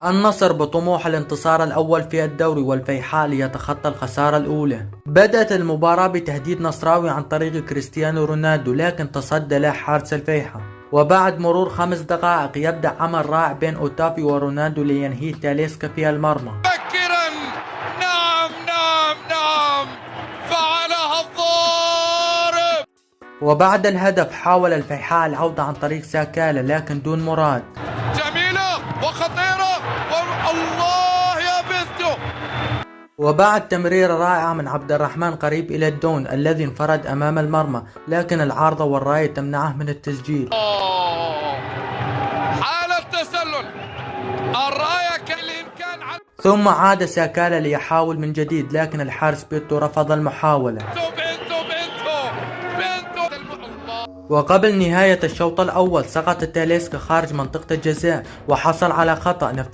النصر بطموح الانتصار الأول في الدوري والفيحاء ليتخطى الخسارة الأولى. بدأت المباراة بتهديد نصراوي عن طريق كريستيانو رونالدو، لكن تصدى له حارس الفيحاء. وبعد مرور 5 دقائق يبدأ عمل رائع بين أوتافيو ورونالدو لينهي تاليسكا في المرمى. مبكرا، نعم نعم نعم، فعلها الضارب. وبعد الهدف حاول الفيحاء العودة عن طريق ساكالا لكن دون مراد. جميلة وخطيرة، الله يا بيستو. وبعد تمريرة رائعة من عبد الرحمن قريب إلى الدون الذي انفرد أمام المرمى، لكن العارضة والراية تمنعه من التسجيل. حالة تسلل، الراية كالإمكان ثم عاد ساكالا ليحاول من جديد، لكن الحارس بيتو رفض المحاولة. وقبل نهاية الشوط الأول سقط تاليسكا خارج منطقة الجزاء وحصل على خطأ نفذ